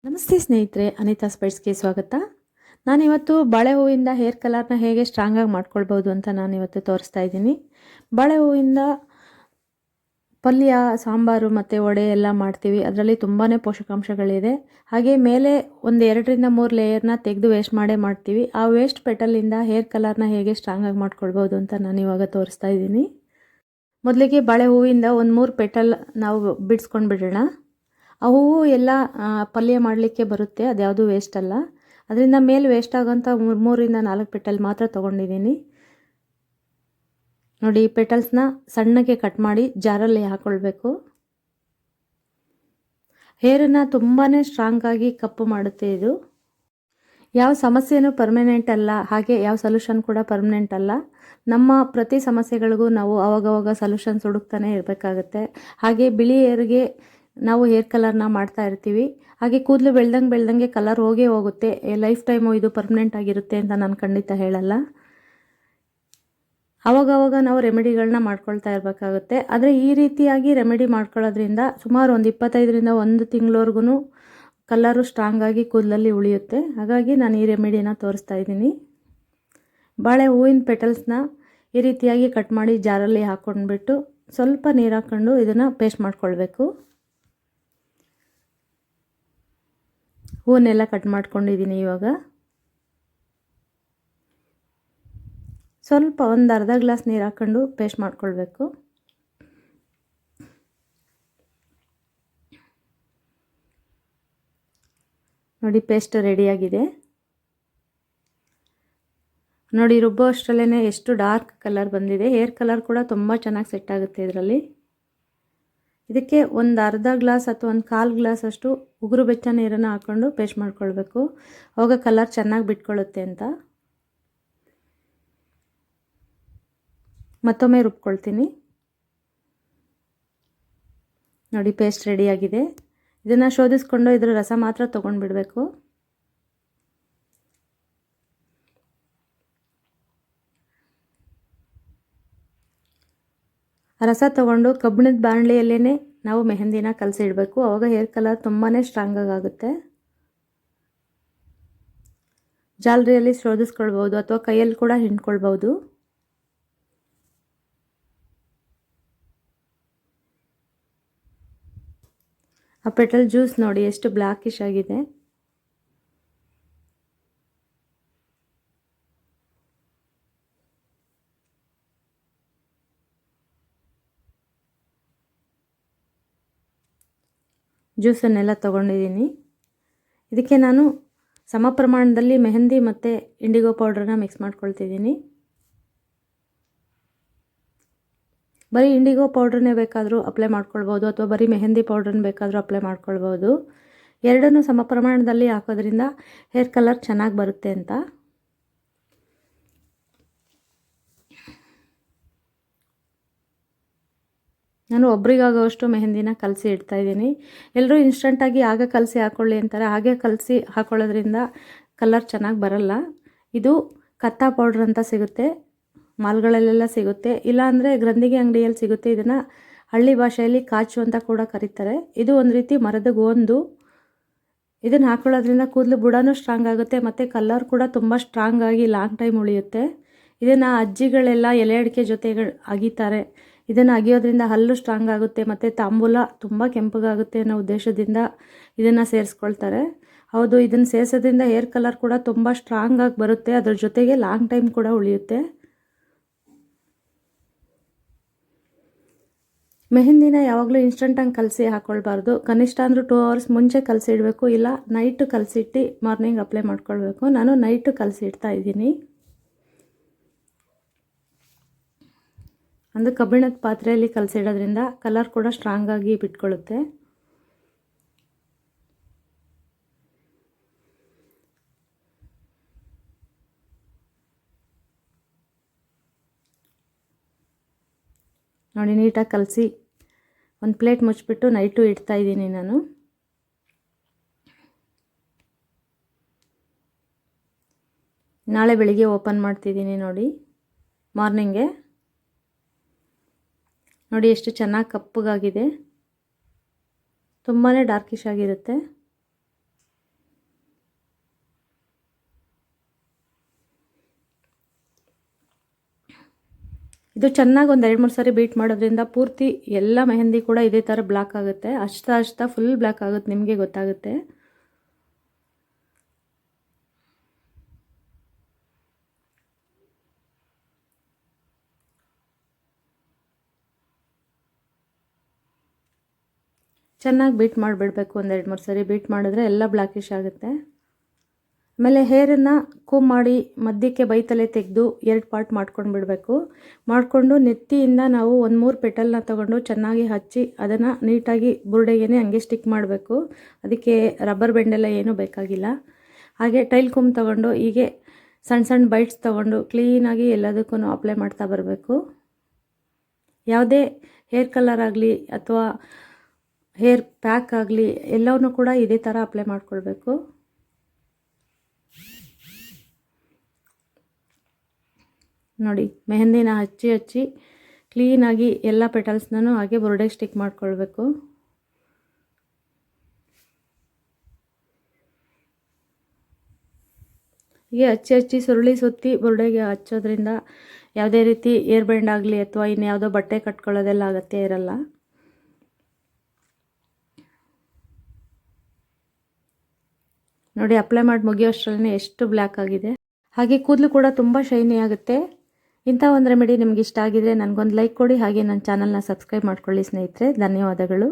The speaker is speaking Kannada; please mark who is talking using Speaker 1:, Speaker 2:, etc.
Speaker 1: ನಮಸ್ತೆ ಸ್ನೇಹಿತರೆ, ಅನಿತಾ ಸ್ಪೈಸ್ಗೆ ಸ್ವಾಗತ. ನಾನಿವತ್ತು ಬಾಳೆ ಹೂವಿಂದ ಹೇರ್ ಕಲರ್ನ ಹೇಗೆ ಸ್ಟ್ರಾಂಗಾಗಿ ಮಾಡ್ಕೊಳ್ಬೋದು ಅಂತ ನಾನಿವತ್ತು ತೋರಿಸ್ತಾ ಇದ್ದೀನಿ. ಬಾಳೆ ಹೂವಿಂದ ಪಲ್ಯ, ಸಾಂಬಾರು ಮತ್ತು ವಡೆ ಎಲ್ಲ ಮಾಡ್ತೀವಿ. ಅದರಲ್ಲಿ ತುಂಬಾ ಪೋಷಕಾಂಶಗಳಿದೆ. ಹಾಗೆ ಮೇಲೆ ಒಂದು 2ರಿಂದ 3 ಲೇಯರ್ನ ತೆಗೆದು ವೇಸ್ಟ್ ಮಾಡೇ ಮಾಡ್ತೀವಿ. ಆ ವೇಸ್ಟ್ ಪೆಟಲಿಂದ ಹೇರ್ ಕಲರ್ನ ಹೇಗೆ ಸ್ಟ್ರಾಂಗಾಗಿ ಮಾಡ್ಕೊಳ್ಬೋದು ಅಂತ ನಾನಿವಾಗ ತೋರಿಸ್ತಾ ಇದ್ದೀನಿ. ಮೊದಲಿಗೆ ಬಾಳೆ ಹೂವಿಂದ ಒಂದು 3 ಪೆಟಲ್ ನಾವು ಬಿಡಿಸ್ಕೊಂಡು ಬಿಡೋಣ. ಆ ಹೂವು ಎಲ್ಲ ಪಲ್ಯ ಮಾಡಲಿಕ್ಕೆ ಬರುತ್ತೆ, ಅದ್ಯಾವುದು ವೇಸ್ಟ್ ಅಲ್ಲ. ಅದರಿಂದ ಮೇಲೆ ವೇಸ್ಟ್ ಆಗೋಂಥ 3ರಿಂದ 4 ಪೆಟಲ್ ಮಾತ್ರ ತೊಗೊಂಡಿದ್ದೀನಿ. ನೋಡಿ, ಈ ಪೆಟಲ್ಸ್ನ ಸಣ್ಣಗೆ ಕಟ್ ಮಾಡಿ ಜಾರಲ್ಲಿ ಹಾಕ್ಕೊಳ್ಬೇಕು. ಹೇರನ್ನು ತುಂಬಾ ಸ್ಟ್ರಾಂಗಾಗಿ ಕಪ್ಪು ಮಾಡುತ್ತೆ ಇದು. ಯಾವ ಸಮಸ್ಯೆನೂ ಪರ್ಮನೆಂಟ್ ಅಲ್ಲ, ಹಾಗೆ ಯಾವ ಸೊಲ್ಯೂಷನ್ ಕೂಡ ಪರ್ಮನೆಂಟ್ ಅಲ್ಲ. ನಮ್ಮ ಪ್ರತಿ ಸಮಸ್ಯೆಗಳಿಗೂ ನಾವು ಅವಾಗವಾಗ ಸೊಲ್ಯೂಷನ್ಸ್ ಹುಡುಕ್ತಾನೆ ಇರಬೇಕಾಗುತ್ತೆ. ಹಾಗೆ ಬಿಳಿ ಹೇರಿಗೆ ನಾವು ಹೇರ್ ಕಲರ್ನ ಮಾಡ್ತಾ ಇರ್ತೀವಿ. ಹಾಗೆ ಕೂದಲು ಬೆಳ್ದಂಗೆ ಕಲರ್ ಹೋಗೇ ಹೋಗುತ್ತೆ. ಲೈಫ್ ಟೈಮು ಇದು ಪರ್ಮನೆಂಟ್ ಆಗಿರುತ್ತೆ ಅಂತ ನಾನು ಖಂಡಿತ ಹೇಳಲ್ಲ. ಆವಾಗವಾಗ ನಾವು ರೆಮಿಡಿಗಳನ್ನ ಮಾಡ್ಕೊಳ್ತಾ ಇರಬೇಕಾಗುತ್ತೆ. ಆದರೆ ಈ ರೀತಿಯಾಗಿ ರೆಮಿಡಿ ಮಾಡ್ಕೊಳ್ಳೋದ್ರಿಂದ ಸುಮಾರು ಒಂದು 25ರಿಂದ 1 ತಿಂಗಳವರೆಗೂ ಕಲರು ಸ್ಟ್ರಾಂಗಾಗಿ ಕೂದಲಲ್ಲಿ ಉಳಿಯುತ್ತೆ. ಹಾಗಾಗಿ ನಾನು ಈ ರೆಮಿಡಿನ ತೋರಿಸ್ತಾ ಇದ್ದೀನಿ. ಬಾಳೆ ಹೂವಿನ ಪೆಟಲ್ಸ್ನ ಈ ರೀತಿಯಾಗಿ ಕಟ್ ಮಾಡಿ ಜಾರಲ್ಲಿ ಹಾಕ್ಕೊಂಡ್ಬಿಟ್ಟು ಸ್ವಲ್ಪ ನೀರು ಹಾಕ್ಕೊಂಡು ಇದನ್ನು ಪೇಸ್ಟ್ ಮಾಡ್ಕೊಳ್ಬೇಕು. ಹೂವನ್ನೆಲ್ಲ ಕಟ್ ಮಾಡ್ಕೊಂಡಿದ್ದೀನಿ. ಇವಾಗ ಸ್ವಲ್ಪ ಒಂದು ಅರ್ಧ ಗ್ಲಾಸ್ ನೀರು ಹಾಕ್ಕೊಂಡು ಪೇಸ್ಟ್ ಮಾಡ್ಕೊಳ್ಬೇಕು. ನೋಡಿ, ಪೇಸ್ಟ್ ರೆಡಿಯಾಗಿದೆ. ನೋಡಿ, ರುಬ್ಬೋ ಅಷ್ಟರಲ್ಲೇ ಎಷ್ಟು ಡಾರ್ಕ್ ಕಲರ್ ಬಂದಿದೆ. ಹೇರ್ ಕಲರ್ ಕೂಡ ತುಂಬ ಚೆನ್ನಾಗಿ ಸೆಟ್ ಆಗುತ್ತೆ ಇದರಲ್ಲಿ. ಇದಕ್ಕೆ ಒಂದು ಅರ್ಧ ಗ್ಲಾಸ್ ಅಥವಾ ಒಂದು 1/4 ಗ್ಲಾಸ್ ಅಷ್ಟು ಉಗುರು ಬೆಚ್ಚ ನೀರನ್ನು ಹಾಕ್ಕೊಂಡು ಪೇಸ್ಟ್ ಮಾಡ್ಕೊಳ್ಬೇಕು. ಆವಾಗ ಕಲರ್ ಚೆನ್ನಾಗಿ ಬಿಟ್ಕೊಳ್ಳುತ್ತೆ ಅಂತ. ಮತ್ತೊಮ್ಮೆ ರುಬ್ಕೊಳ್ತೀನಿ. ನೋಡಿ, ಪೇಸ್ಟ್ ರೆಡಿಯಾಗಿದೆ. ಇದನ್ನು ಶೋಧಿಸ್ಕೊಂಡು ಇದರ ರಸ ಮಾತ್ರ ತೊಗೊಂಡ್ಬಿಡಬೇಕು. ರಸ ತೊಗೊಂಡು ಕಬ್ಬಿಣದ ಬಾಣಲೆಯಲ್ಲೇ ನಾವು ಮೆಹಂದಿನ ಕಲಸಿ ಇಡಬೇಕು. ಆವಾಗ ಹೇರ್ ಕಲರ್ ತುಂಬಾ ಸ್ಟ್ರಾಂಗಾಗಿ ಆಗುತ್ತೆ. ಜಾಲರಿಯಲ್ಲಿ ಶೋಧಿಸ್ಕೊಳ್ಬೋದು ಅಥವಾ ಕೈಯಲ್ಲಿ ಕೂಡ ಹಿಂಡ್ಕೊಳ್ಬೋದು. ಆ ಪೆಟಲ್ ಜ್ಯೂಸ್ ನೋಡಿ ಎಷ್ಟು ಬ್ಲ್ಯಾಕಿಶ್ ಆಗಿದೆ. ಜ್ಯೂಸನ್ನೆಲ್ಲ ತೊಗೊಂಡಿದ್ದೀನಿ. ಇದಕ್ಕೆ ನಾನು ಸಮ ಪ್ರಮಾಣದಲ್ಲಿ ಮೆಹಂದಿ ಮತ್ತು ಇಂಡಿಗೋ ಪೌಡ್ರನ್ನ ಮಿಕ್ಸ್ ಮಾಡ್ಕೊಳ್ತಿದ್ದೀನಿ. ಬರೀ ಇಂಡಿಗೋ ಪೌಡ್ರನ್ನೇ ಬೇಕಾದರೂ ಅಪ್ಲೈ ಮಾಡ್ಕೊಳ್ಬೋದು ಅಥವಾ ಬರೀ ಮೆಹಂದಿ ಪೌಡ್ರನ್ನ ಬೇಕಾದರೂ ಅಪ್ಲೈ ಮಾಡ್ಕೊಳ್ಬೋದು. ಎರಡನ್ನೂ ಸಮ ಪ್ರಮಾಣದಲ್ಲಿ ಹಾಕೋದ್ರಿಂದ ಹೇರ್ ಕಲರ್ ಚೆನ್ನಾಗಿ ಬರುತ್ತೆ ಅಂತ. ನಾನು ಒಬ್ರಿಗಾಗೋಷ್ಟು ಮೆಹಂದಿನ ಕಲಸಿ ಇಡ್ತಾಯಿದ್ದೀನಿ. ಎಲ್ಲರೂ ಇನ್ಸ್ಟಂಟಾಗಿ ಆಗ ಕಲಸಿ ಹಾಕ್ಕೊಳ್ಳಿ ಅಂತಾರೆ. ಹಾಗೆ ಕಲಸಿ ಹಾಕ್ಕೊಳ್ಳೋದ್ರಿಂದ ಕಲರ್ ಚೆನ್ನಾಗಿ ಬರಲ್ಲ. ಇದು ಕತ್ತಾ ಪೌಡ್ರ್ ಅಂತ ಸಿಗುತ್ತೆ, ಮಾಲ್ಗಳಲ್ಲೆಲ್ಲ ಸಿಗುತ್ತೆ. ಇಲ್ಲಾಂದರೆ ಗ್ರಂಥಿಗೆ ಅಂಗಡಿಯಲ್ಲಿ ಸಿಗುತ್ತೆ. ಇದನ್ನು ಹಳ್ಳಿ ಭಾಷೆಯಲ್ಲಿ ಕಾಚು ಅಂತ ಕೂಡ ಕರೀತಾರೆ. ಇದು ಒಂದು ರೀತಿ ಮರದ ಗೋಂದು. ಇದನ್ನು ಹಾಕ್ಕೊಳ್ಳೋದ್ರಿಂದ ಕೂದಲು ಬುಡನೂ ಸ್ಟ್ರಾಂಗ್ ಆಗುತ್ತೆ ಮತ್ತು ಕಲರ್ ಕೂಡ ತುಂಬ ಸ್ಟ್ರಾಂಗಾಗಿ ಲಾಂಗ್ ಟೈಮ್ ಉಳಿಯುತ್ತೆ. ಇದನ್ನು ಅಜ್ಜಿಗಳೆಲ್ಲ ಎಲೆ ಅಡಿಕೆ ಜೊತೆಗಳು ಅಗಿತಾರೆ. ಇದನ್ನು ಅಗಿಯೋದ್ರಿಂದ ಹಲ್ಲು ಸ್ಟ್ರಾಂಗ್ ಆಗುತ್ತೆ ಮತ್ತು ತಾಂಬೂಲ ತುಂಬ ಕೆಂಪಗಾಗುತ್ತೆ ಅನ್ನೋ ಉದ್ದೇಶದಿಂದ ಇದನ್ನು ಸೇರಿಸ್ಕೊಳ್ತಾರೆ. ಹೌದು, ಇದನ್ನು ಸೇರಿಸೋದ್ರಿಂದ ಹೇರ್ ಕಲರ್ ಕೂಡ ತುಂಬ ಸ್ಟ್ರಾಂಗಾಗಿ ಬರುತ್ತೆ. ಅದ್ರ ಜೊತೆಗೆ ಲಾಂಗ್ ಟೈಮ್ ಕೂಡ ಉಳಿಯುತ್ತೆ. ಮೆಹಂದಿನ ಯಾವಾಗಲೂ ಇನ್ಸ್ಟಂಟಾಗಿ ಕಲಸಿ ಹಾಕ್ಕೊಳ್ಬಾರ್ದು. ಕನಿಷ್ಠ ಅಂದರೂ 2 ಅವರ್ಸ್ ಮುಂಚೆ ಕಲಸಿ ಇಡಬೇಕು. ಇಲ್ಲ ನೈಟು ಕಲಸಿಟ್ಟು ಮಾರ್ನಿಂಗ್ ಅಪ್ಲೈ ಮಾಡ್ಕೊಳ್ಬೇಕು. ನಾನು ನೈಟು ಕಲಸಿ ಇಡ್ತಾ ಇದ್ದೀನಿ. ಒಂದು ಕಬ್ಬಿಣದ ಪಾತ್ರೆಯಲ್ಲಿ ಕಲಸಿಡೋದ್ರಿಂದ ಕಲರ್ ಕೂಡ ಸ್ಟ್ರಾಂಗಾಗಿ ಬಿಟ್ಕೊಳ್ಳುತ್ತೆ. ನೋಡಿ, ನೀಟಾಗಿ ಕಲಸಿ ಒಂದು ಪ್ಲೇಟ್ ಮುಚ್ಚಿಬಿಟ್ಟು ನೈಟು ಇಡ್ತಾ ಇದ್ದೀನಿ ನಾನು. ನಾಳೆ ಬೆಳಿಗ್ಗೆ ಓಪನ್ ಮಾಡ್ತಿದ್ದೀನಿ. ನೋಡಿ, ಮಾರ್ನಿಂಗೆ ನೋಡಿ ಎಷ್ಟು ಚೆನ್ನಾಗಿ ಕಪ್ಪಗಾಗಿದೆ. ತುಂಬಾ ಡಾರ್ಕಿಶ್ ಆಗಿರುತ್ತೆ. ಇದು ಚೆನ್ನಾಗಿ ಒಂದು 2-3 ಸಾರಿ ಬೀಟ್ ಮಾಡೋದ್ರಿಂದ ಪೂರ್ತಿ ಎಲ್ಲ ಮೆಹಂದಿ ಕೂಡ ಇದೇ ಥರ ಬ್ಲ್ಯಾಕ್ ಆಗುತ್ತೆ. ಹಚ್ತಾ ಫುಲ್ ಬ್ಲ್ಯಾಕ್ ಆಗುತ್ತೆ, ನಿಮಗೆ ಗೊತ್ತಾಗುತ್ತೆ. ಚೆನ್ನಾಗಿ ಬೀಟ್ ಮಾಡಿಬಿಡಬೇಕು. ಒಂದು 2-3 ಸಾರಿ ಬೀಟ್ ಮಾಡಿದ್ರೆ ಎಲ್ಲ ಬ್ಲ್ಯಾಕಿಶ್ ಆಗುತ್ತೆ. ಆಮೇಲೆ ಹೇರನ್ನು ಕೂಮ್ ಮಾಡಿ ಮಧ್ಯಕ್ಕೆ ಬೈತಲೆ ತೆಗೆದು 2 ಪಾರ್ಟ್ ಮಾಡ್ಕೊಂಡು ಬಿಡಬೇಕು. ಮಾಡಿಕೊಂಡು ನೆತ್ತಿಯಿಂದ ನಾವು 1-3 ಪೆಟಲ್ನ ತೊಗೊಂಡು ಚೆನ್ನಾಗಿ ಹಚ್ಚಿ ಅದನ್ನು ನೀಟಾಗಿ ಬುರುಡೆಗೆ ಹಂಗೆ ಸ್ಟಿಕ್ ಮಾಡಬೇಕು. ಅದಕ್ಕೆ ರಬ್ಬರ್ ಬೆಂಡೆಲ್ಲ ಏನೂ ಬೇಕಾಗಿಲ್ಲ. ಹಾಗೆ ಟೈಲ್ ಕೂಮ್ ತೊಗೊಂಡು ಹೀಗೆ ಸಣ್ಣ ಬೈಟ್ಸ್ ತೊಗೊಂಡು ಕ್ಲೀನಾಗಿ ಎಲ್ಲದಕ್ಕೂ ಅಪ್ಲೈ ಮಾಡ್ತಾ ಬರಬೇಕು. ಯಾವುದೇ ಹೇರ್ ಕಲರ್ ಆಗಲಿ ಅಥವಾ ಹೇರ್ ಪ್ಯಾಕ್ ಆಗಲಿ ಎಲ್ಲವನ್ನೂ ಕೂಡ ಇದೇ ಥರ ಅಪ್ಲೈ ಮಾಡ್ಕೊಳ್ಬೇಕು. ನೋಡಿ, ಮೆಹಂದಿನ ಹಚ್ಚಿ ಕ್ಲೀನಾಗಿ ಎಲ್ಲ ಪೆಟಲ್ಸ್ನೂ ಹಾಗೆ ಬುರುಡೆಗೆ ಸ್ಟಿಕ್ ಮಾಡ್ಕೊಳ್ಬೇಕು. ಹೀಗೆ ಹಚ್ಚಿ ಸುರುಳಿ ಸುತ್ತಿ ಬುರುಡೆಗೆ ಹಚ್ಚೋದ್ರಿಂದ ಯಾವುದೇ ರೀತಿ ಏರ್ ಬೆಂಡ್ ಆಗಲಿ ಅಥವಾ ಇನ್ಯಾವುದೋ ಬಟ್ಟೆ ಕಟ್ಕೊಳ್ಳೋದೆಲ್ಲ ಅಗತ್ಯ ಇರಲ್ಲ. ನೋಡಿ, ಅಪ್ಲೈ ಮಾಡಿ ಮುಗಿಯೋಷ್ಟರಲ್ಲೇ ಎಷ್ಟು ಬ್ಲ್ಯಾಕ್ ಆಗಿದೆ. ಹಾಗೆ ಕೂದಲು ಕೂಡ ತುಂಬ ಶೈನಿ ಆಗುತ್ತೆ. ಇಂಥ ಒಂದು ರೆಮಿಡಿ ನಿಮ್ಗೆ ಇಷ್ಟ ಆಗಿದ್ರೆ ನನಗೊಂದು ಲೈಕ್ ಕೊಡಿ. ಹಾಗೆ ನನ್ನ ಚಾನಲ್ನ ಸಬ್ಸ್ಕ್ರೈಬ್ ಮಾಡ್ಕೊಳ್ಳಿ ಸ್ನೇಹಿತರೆ. ಧನ್ಯವಾದಗಳು.